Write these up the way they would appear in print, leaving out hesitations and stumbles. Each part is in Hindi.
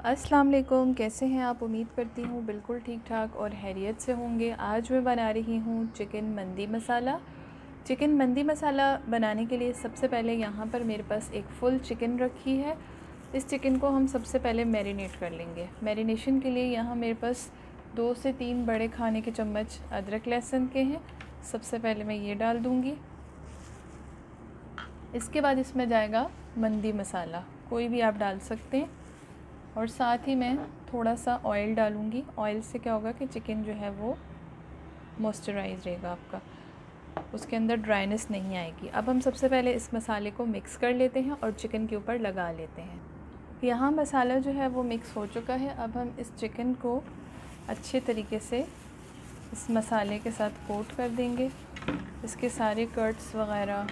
अस्सलाम वालेकुम, कैसे हैं आप। उम्मीद करती हूँ बिल्कुल ठीक ठाक और खैरियत से होंगे। आज मैं बना रही हूँ चिकन मंदी मसाला। चिकन मंदी मसाला बनाने के लिए सबसे पहले यहाँ पर मेरे पास एक फुल चिकन रखी है। इस चिकन को हम सबसे पहले मैरिनेट कर लेंगे। मैरिनेशन के लिए यहाँ मेरे पास 2 से 3 बड़े खाने के चम्मच अदरक लहसुन के हैं। सबसे पहले मैं ये डाल दूँगी। इसके बाद इसमें जाएगा मंदी मसाला, कोई भी आप डाल सकते हैं। और साथ ही मैं थोड़ा सा ऑयल डालूँगी। ऑयल से क्या होगा कि चिकन जो है वो मॉइस्चराइज रहेगा आपका, उसके अंदर ड्राइनेस नहीं आएगी। अब हम सबसे पहले इस मसाले को मिक्स कर लेते हैं और चिकन के ऊपर लगा लेते हैं। यहाँ मसाला जो है वो मिक्स हो चुका है। अब हम इस चिकन को अच्छे तरीके से इस मसाले के साथ कोट कर देंगे। इसके सारे कट्स वग़ैरह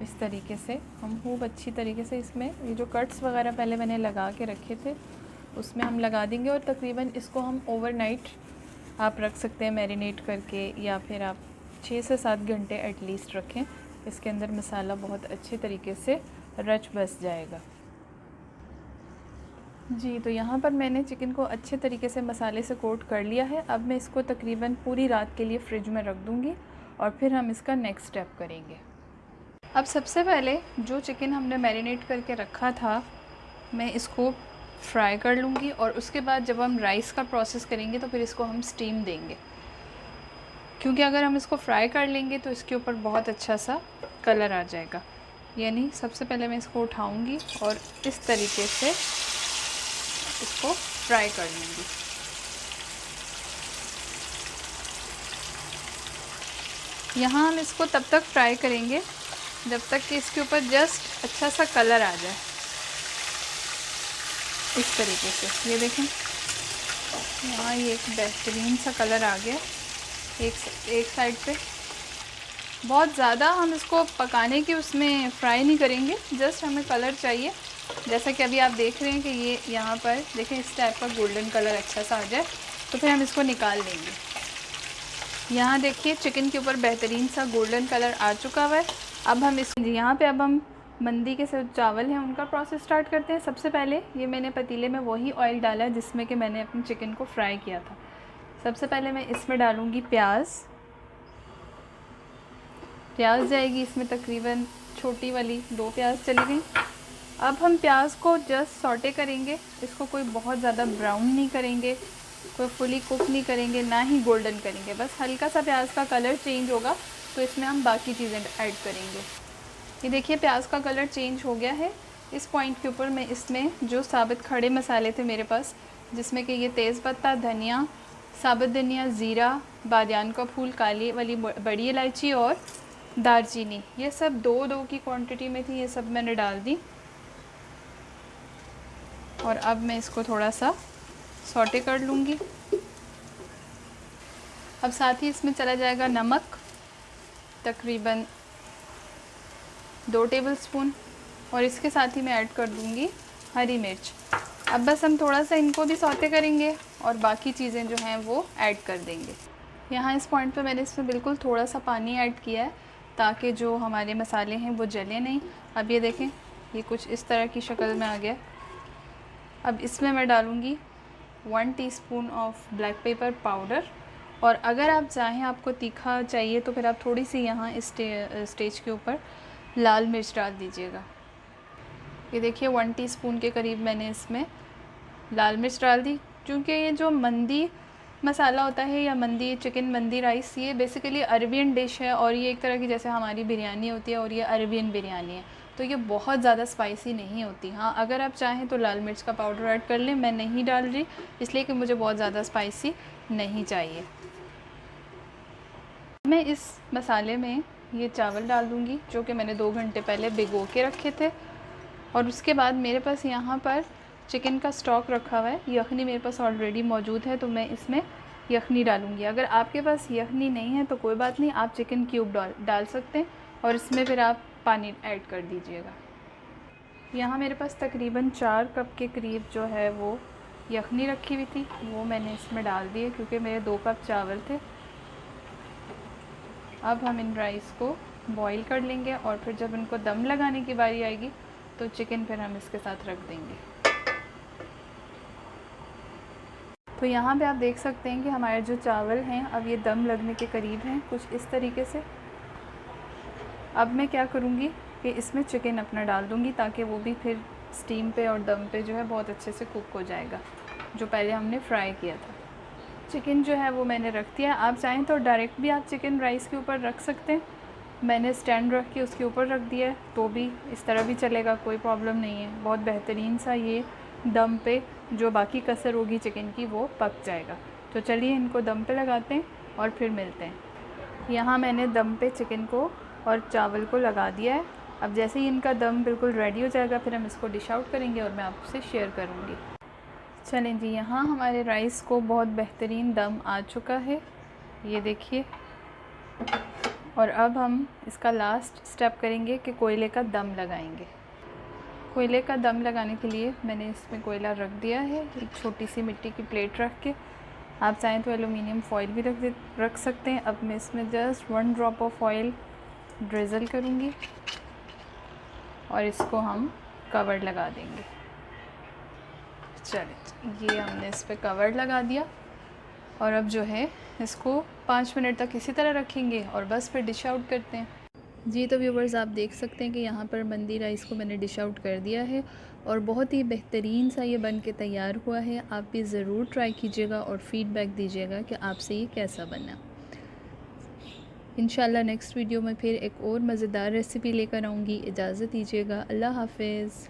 इस तरीके से हम खूब अच्छी तरीके से इसमें ये जो कट्स वगैरह पहले मैंने लगा के रखे थे उसमें हम लगा देंगे। और तकरीबन इसको हम ओवरनाइट आप रख सकते हैं मैरिनेट करके, या फिर आप 6 से 7 घंटे एटलीस्ट रखें। इसके अंदर मसाला बहुत अच्छे तरीके से रच बस जाएगा जी। तो यहाँ पर मैंने चिकन को अच्छे तरीके से मसाले से कोट कर लिया है। अब मैं इसको तकरीबन पूरी रात के लिए फ्रिज में रख दूँगी और फिर हम इसका नेक्स्ट स्टेप करेंगे। अब सबसे पहले जो चिकन हमने मैरिनेट करके रखा था मैं इसको फ्राई कर लूँगी, और उसके बाद जब हम राइस का प्रोसेस करेंगे तो फिर इसको हम स्टीम देंगे। क्योंकि अगर हम इसको फ्राई कर लेंगे तो इसके ऊपर बहुत अच्छा सा कलर आ जाएगा। यानी सबसे पहले मैं इसको उठाऊँगी और इस तरीके से इसको फ्राई कर लूँगी। यहाँ हम इसको तब तक फ्राई करेंगे जब तक कि इसके ऊपर जस्ट अच्छा सा कलर आ जाए। इस तरीके से ये देखें, यहाँ ये एक बेहतरीन सा कलर आ गया एक साइड पे। बहुत ज़्यादा हम इसको पकाने की उसमें फ्राई नहीं करेंगे, जस्ट हमें कलर चाहिए। जैसा कि अभी आप देख रहे हैं कि ये यहाँ पर देखें इस टाइप का गोल्डन कलर अच्छा सा आ जाए तो फिर हम इसको निकाल लेंगे। यहाँ देखिए चिकन के ऊपर बेहतरीन सा गोल्डन कलर आ चुका हुआ है। अब हम इस यहाँ पे अब हम मंदी के साथ चावल हैं उनका प्रोसेस स्टार्ट करते हैं। सबसे पहले ये मैंने पतीले में वही ऑयल डाला है जिसमें कि मैंने अपने चिकन को फ्राई किया था। सबसे पहले मैं इसमें डालूँगी प्याज जाएगी इसमें तकरीबन छोटी वाली 2 प्याज चली गई। अब हम प्याज को जस्ट सॉटे करेंगे, इसको कोई बहुत ज़्यादा ब्राउन नहीं करेंगे, कोई फुली कुक नहीं करेंगे, ना ही गोल्डन करेंगे। बस हल्का सा प्याज का कलर चेंज होगा तो इसमें हम बाकी चीज़ें ऐड करेंगे। ये देखिए प्याज का कलर चेंज हो गया है। इस पॉइंट के ऊपर मैं इसमें जो साबित खड़े मसाले थे मेरे पास, जिसमें कि ये तेज़पत्ता, धनिया, साबुत धनिया, ज़ीरा, बादियान का फूल, काली वाली बड़ी इलायची और दालचीनी, ये सब 2-2 की क्वांटिटी में थी, ये सब मैंने डाल दी। और अब मैं इसको थोड़ा सा सॉटे कर लूँगी। अब साथ ही इसमें चला जाएगा नमक, तकरीबन 2 टेबलस्पून, और इसके साथ ही मैं ऐड कर दूँगी हरी मिर्च। अब बस हम थोड़ा सा इनको भी सौते करेंगे और बाकी चीज़ें जो हैं वो ऐड कर देंगे। यहाँ इस पॉइंट पे मैंने इसमें बिल्कुल थोड़ा सा पानी ऐड किया है ताकि जो हमारे मसाले हैं वो जले नहीं। अब ये देखें ये कुछ इस तरह की शक्ल में आ गया। अब इसमें मैं डालूँगी 1 teaspoon of black pepper powder, और अगर आप चाहें आपको तीखा चाहिए तो फिर आप थोड़ी सी यहाँ इस स्टेज के ऊपर लाल मिर्च डाल दीजिएगा। ये देखिए 1 टीस्पून के करीब मैंने इसमें लाल मिर्च डाल दी। क्योंकि ये जो मंदी मसाला होता है या मंदी चिकन मंदी राइस, ये बेसिकली अरबियन डिश है और ये एक तरह की जैसे हमारी बिरयानी होती है और ये अरबियन बिरयानी है, तो ये बहुत ज़्यादा स्पाइसी नहीं होती। हाँ अगर आप चाहें तो लाल मिर्च का पाउडर ऐड कर लें, मैं नहीं डाल रही इसलिए कि मुझे बहुत ज़्यादा स्पाइसी नहीं चाहिए। मैं इस मसाले में ये चावल डाल दूँगी जो कि मैंने 2 घंटे पहले भिगो के रखे थे। और उसके बाद मेरे पास यहाँ पर चिकन का स्टॉक रखा हुआ है, यखनी मेरे पास ऑलरेडी मौजूद है, तो मैं इसमें यखनी डालूँगी। अगर आपके पास यखनी नहीं है तो कोई बात नहीं, आप चिकन क्यूब डाल सकते हैं और इसमें फिर आप पानी ऐड कर दीजिएगा। यहाँ मेरे पास तकरीबन 4 कप के करीब जो है वो यखनी रखी हुई थी, वो मैंने इसमें डाल दी है क्योंकि मेरे 2 कप चावल थे। अब हम इन राइस को बॉईल कर लेंगे और फिर जब इनको दम लगाने की बारी आएगी तो चिकन फिर हम इसके साथ रख देंगे। तो यहाँ पे आप देख सकते हैं कि हमारे जो चावल हैं अब ये दम लगने के करीब हैं, कुछ इस तरीके से। अब मैं क्या करूँगी कि इसमें चिकन अपना डाल दूँगी ताकि वो भी फिर स्टीम पे और दम पे जो है बहुत अच्छे से कुक हो जाएगा, जो पहले हमने फ्राई किया था। चिकन जो है वो मैंने रख दिया। आप चाहें तो डायरेक्ट भी आप चिकन राइस के ऊपर रख सकते हैं। मैंने स्टैंड रख के उसके ऊपर रख दिया है, तो भी इस तरह भी चलेगा, कोई प्रॉब्लम नहीं है। बहुत बेहतरीन सा ये दम पे जो बाकी कसर होगी चिकन की वो पक जाएगा। तो चलिए इनको दम पे लगाते हैं और फिर मिलते हैं। यहाँ मैंने दम पे चिकन को और चावल को लगा दिया है। अब जैसे ही इनका दम बिल्कुल रेडी हो जाएगा फिर हम इसको डिश आउट करेंगे और मैं आपसे शेयर करूँगी। चलें जी, यहाँ हमारे राइस को बहुत बेहतरीन दम आ चुका है, ये देखिए। और अब हम इसका लास्ट स्टेप करेंगे कि कोयले का दम लगाएंगे। कोयले का दम लगाने के लिए मैंने इसमें कोयला रख दिया है, एक छोटी सी मिट्टी की प्लेट रख के। आप चाहें तो एलुमिनियम फॉइल भी रख सकते हैं। अब मैं इसमें just 1 drop of oil drizzle करूँगी और इसको हम कवर लगा देंगे। चलिए, ये हमने इस पर कवर लगा दिया और अब जो है इसको 5 मिनट तक इसी तरह रखेंगे और बस फिर डिश आउट करते हैं। जी तो व्यूवर्स, आप देख सकते हैं कि यहाँ पर मंदी राइस को मैंने डिश आउट कर दिया है और बहुत ही बेहतरीन सा ये बन के तैयार हुआ है। आप भी ज़रूर ट्राई कीजिएगा और फ़ीडबैक दीजिएगा कि आपसे ये कैसा बना। इंशाल्लाह नेक्स्ट वीडियो में फिर एक और मज़ेदार रेसिपी लेकर आऊँगी। इजाज़त दीजिएगा। अल्लाह हाफ़िज़।